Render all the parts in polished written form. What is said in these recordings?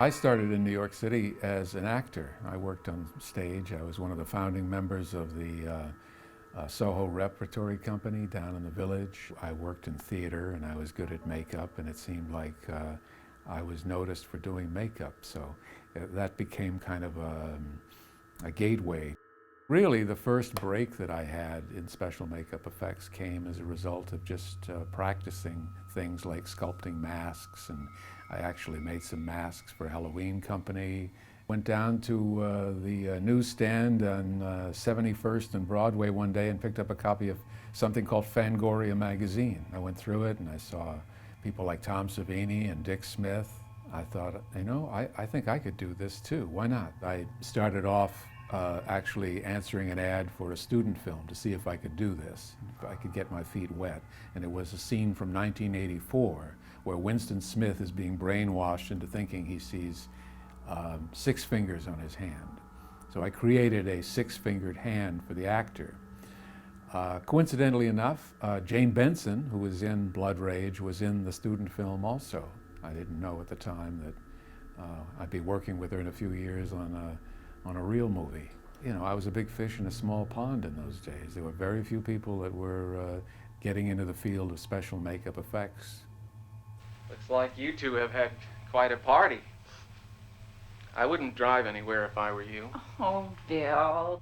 I started in New York City as an actor. I worked on stage. I was one of the founding members of the Soho Repertory Company down in the Village. I worked in theater and I was good at makeup, and it seemed like I was noticed for doing makeup. So that became kind of a gateway. Really, the first break that I had in special makeup effects came as a result of just practicing things like sculpting masks, and I actually made some masks for a Halloween company. Went down to the newsstand on 71st and Broadway one day and picked up a copy of something called Fangoria magazine. I went through it and I saw people like Tom Savini and Dick Smith. I thought, you know, I think I could do this too. Why not? I started off actually answering an ad for a student film to see if I could do this, if I could get my feet wet. And it was a scene from 1984 where Winston Smith is being brainwashed into thinking he sees 6 fingers on his hand. So I created a 6-fingered hand for the actor. Coincidentally enough, Jane Benson, who was in Blood Rage, was in the student film also. I didn't know at the time that I'd be working with her in a few years on a real movie. You know, I was a big fish in a small pond in those days. There were very few people that were getting into the field of special makeup effects. Looks like you two have had quite a party. I wouldn't drive anywhere if I were you. Oh, Bill.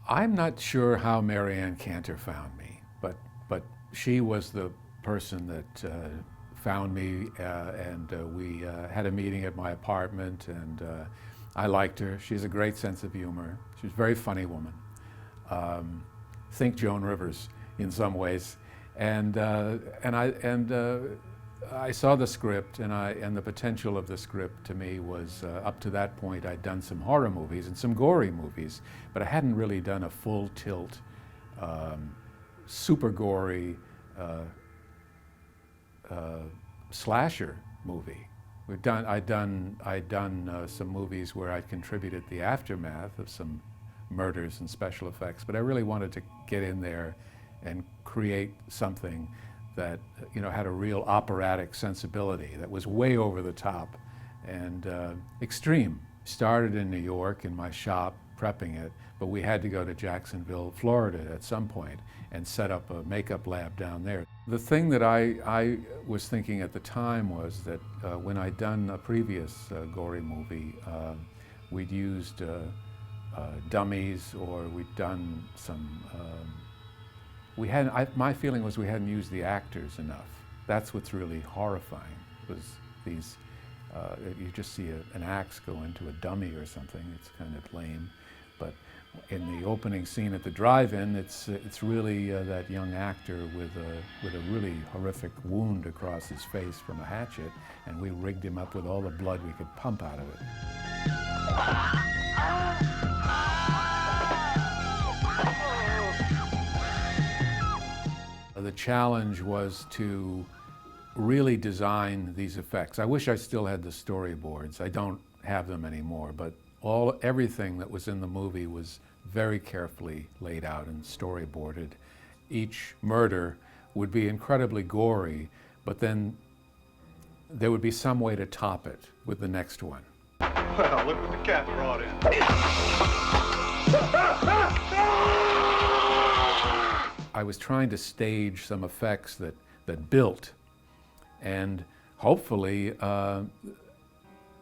I'm not sure how Marianne Cantor found me, but she was the person that found me, and we had a meeting at my apartment, and I liked her. She has a great sense of humor. She's a very funny woman. Think Joan Rivers in some ways, and I saw the script, and the potential of the script to me was, up to that point, I'd done some horror movies and some gory movies, but I hadn't really done a full tilt, super gory slasher movie. I'd done some movies where I'd contributed the aftermath of some murders and special effects, but I really wanted to get in there and create something that, you know, had a real operatic sensibility, that was way over the top and extreme. Started in New York in my shop prepping it, but we had to go to Jacksonville, Florida at some point and set up a makeup lab down there. The thing that I was thinking at the time was that when I'd done a previous gory movie, we'd used dummies, or we'd done some my feeling was we hadn't used the actors enough. That's what's really horrifying, was these, you just see an axe go into a dummy or something. It's kind of lame. But in the opening scene at the drive-in, it's really that young actor with a really horrific wound across his face from a hatchet, and we rigged him up with all the blood we could pump out of it. The challenge was to really design these effects. I wish I still had the storyboards. I don't have them anymore, but everything that was in the movie was very carefully laid out and storyboarded. Each murder would be incredibly gory, but then there would be some way to top it with the next one. Well, look what the cat brought in. I was trying to stage some effects that built, and hopefully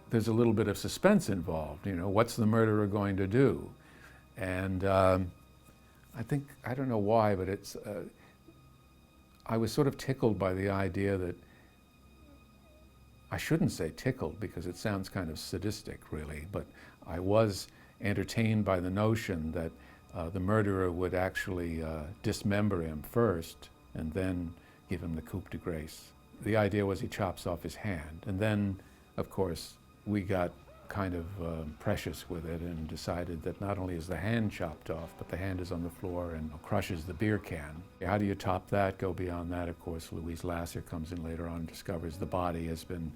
there's a little bit of suspense involved. You know, what's the murderer going to do? And I don't know why, but I was sort of tickled by the idea that, I shouldn't say tickled because it sounds kind of sadistic really, but I was entertained by the notion that the murderer would actually dismember him first and then give him the coup de grace. The idea was he chops off his hand, and then, of course, we got kind of precious with it and decided that not only is the hand chopped off, but the hand is on the floor and crushes the beer can. How do you top that? Go beyond that, of course. Louise Lasser comes in later on and discovers the body has been,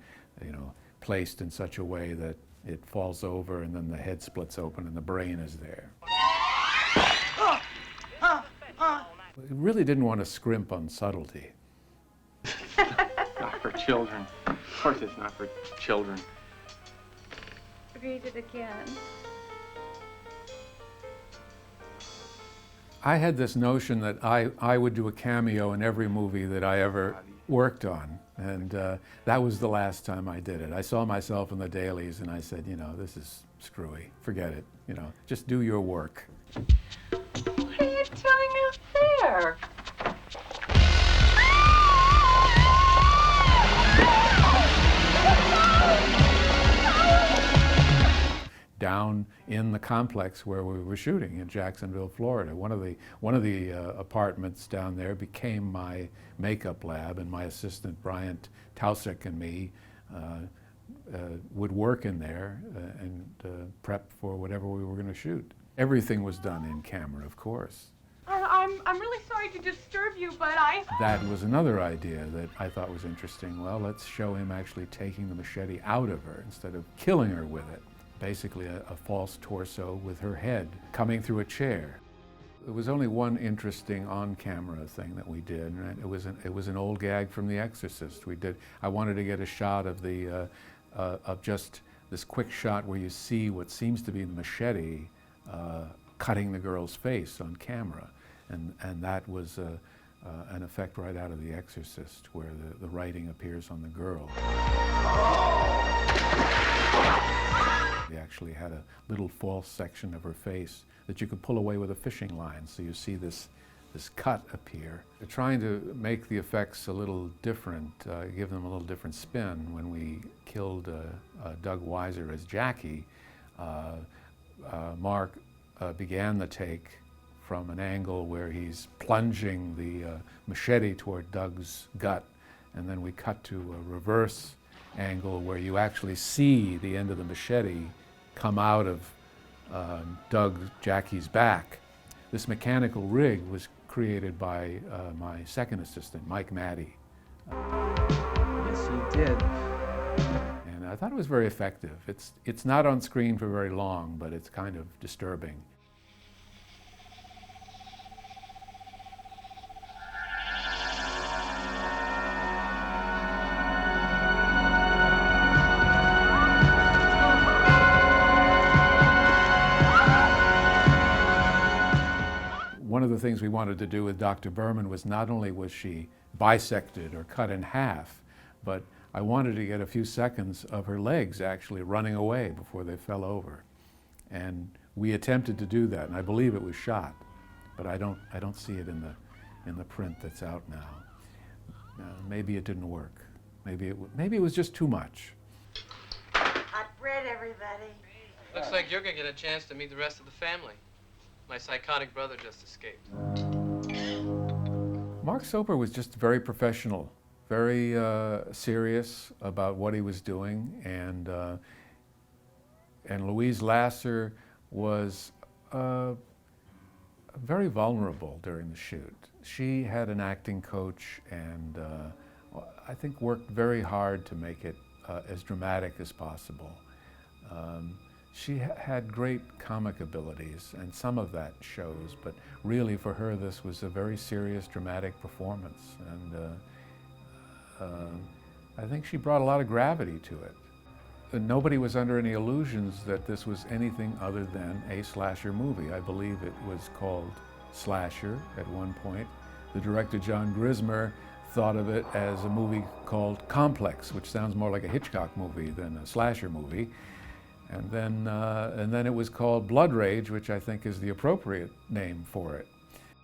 you know, placed in such a way that it falls over and then the head splits open and the brain is there. We really didn't want to scrimp on subtlety. Not for children. Of course it's not for children. read it again. I had this notion that I would do a cameo in every movie that I ever worked on, and that was the last time I did it. I saw myself in the dailies and I said, you know, this is screwy, forget it, you know, just do your work. What are you doing up there? Down in the complex where we were shooting in Jacksonville, Florida. One of the apartments down there became my makeup lab, and my assistant Bryant Tausek and me would work in there and prep for whatever we were going to shoot. Everything was done in camera, of course. I'm really sorry to disturb you, but That was another idea that I thought was interesting. Well, let's show him actually taking the machete out of her instead of killing her with it. Basically a false torso with her head coming through a chair. There was only one interesting on-camera thing that we did, and it was an old gag from The Exorcist. I wanted to get a shot of of just this quick shot where you see what seems to be the machete cutting the girl's face on camera, and that was an effect right out of The Exorcist, where the writing appears on the girl. They actually had a little false section of her face that you could pull away with a fishing line, so you see this cut appear. They're trying to make the effects a little different, give them a little different spin. When we killed Doug Weiser as Jackie, Mark began the take from an angle where he's plunging the machete toward Doug's gut, and then we cut to a reverse angle where you actually see the end of the machete come out of Jackie's back. This mechanical rig was created by my second assistant, Mike Maddy. Yes, he did. And I thought it was very effective. It's not on screen for very long, but it's kind of disturbing. One of the things we wanted to do with Dr. Berman was not only was she bisected or cut in half, but I wanted to get a few seconds of her legs actually running away before they fell over. And we attempted to do that, and I believe it was shot, but I don't see it in the print that's out now. Maybe it didn't work. Maybe it was just too much. Hot bread, everybody. Looks like you're gonna get a chance to meet the rest of the family. My psychotic brother just escaped. Mark Soper was just very professional, very serious about what he was doing, and Louise Lasser was very vulnerable during the shoot. She had an acting coach, and I think worked very hard to make it as dramatic as possible. She had great comic abilities, and some of that shows, but really for her this was a very serious, dramatic performance, and I think she brought a lot of gravity to it. And nobody was under any illusions that this was anything other than a slasher movie. I believe it was called Slasher at one point. The director, John Grissmer, thought of it as a movie called Complex, which sounds more like a Hitchcock movie than a slasher movie. And then it was called Blood Rage, which I think is the appropriate name for it.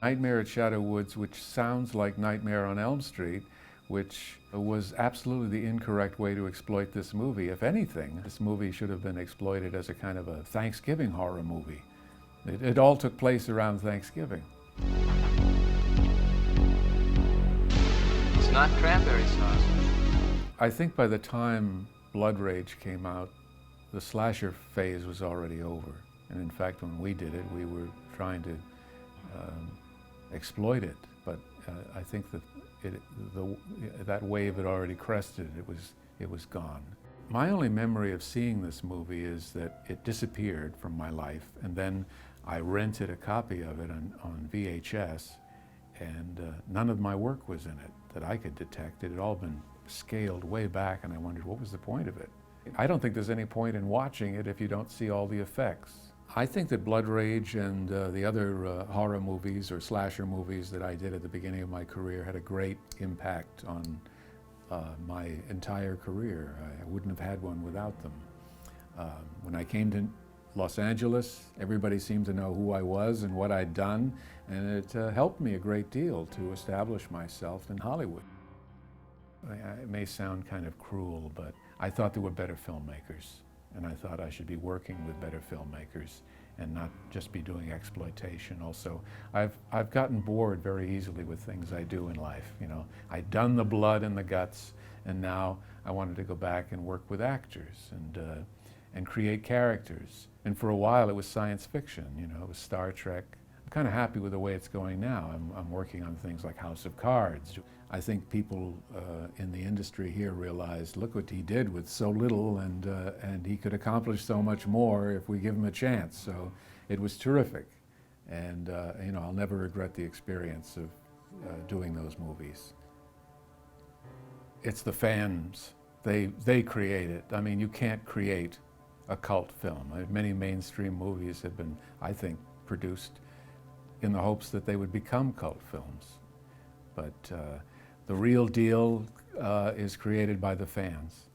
Nightmare at Shadow Woods, which sounds like Nightmare on Elm Street, which was absolutely the incorrect way to exploit this movie. If anything, this movie should have been exploited as a kind of a Thanksgiving horror movie. It all took place around Thanksgiving. It's not cranberry sauce. I think by the time Blood Rage came out, the slasher phase was already over. And in fact, when we did it, we were trying to exploit it. But I think that that wave had already crested. It was gone. My only memory of seeing this movie is that it disappeared from my life, and then I rented a copy of it on VHS, and none of my work was in it that I could detect. It had all been scaled way back, and I wondered what was the point of it. I don't think there's any point in watching it if you don't see all the effects. I think that Blood Rage and the other horror movies or slasher movies that I did at the beginning of my career had a great impact on my entire career. I wouldn't have had one without them. When I came to Los Angeles, everybody seemed to know who I was and what I'd done, and it helped me a great deal to establish myself in Hollywood. It may sound kind of cruel, but I thought there were better filmmakers, and I thought I should be working with better filmmakers and not just be doing exploitation. Also, I've gotten bored very easily with things I do in life. You know, I'd done the blood and the guts, and now I wanted to go back and work with actors and create characters. And for a while it was science fiction, you know, it was Star Trek. I'm kind of happy with the way it's going now. I'm working on things like House of Cards. I think people in the industry here realized, look what he did with so little, and he could accomplish so much more if we give him a chance. So it was terrific. And you know, I'll never regret the experience of doing those movies. It's the fans. They create it. I mean, you can't create a cult film. Many mainstream movies have been, I think, produced in the hopes that they would become cult films. But the real deal is created by the fans.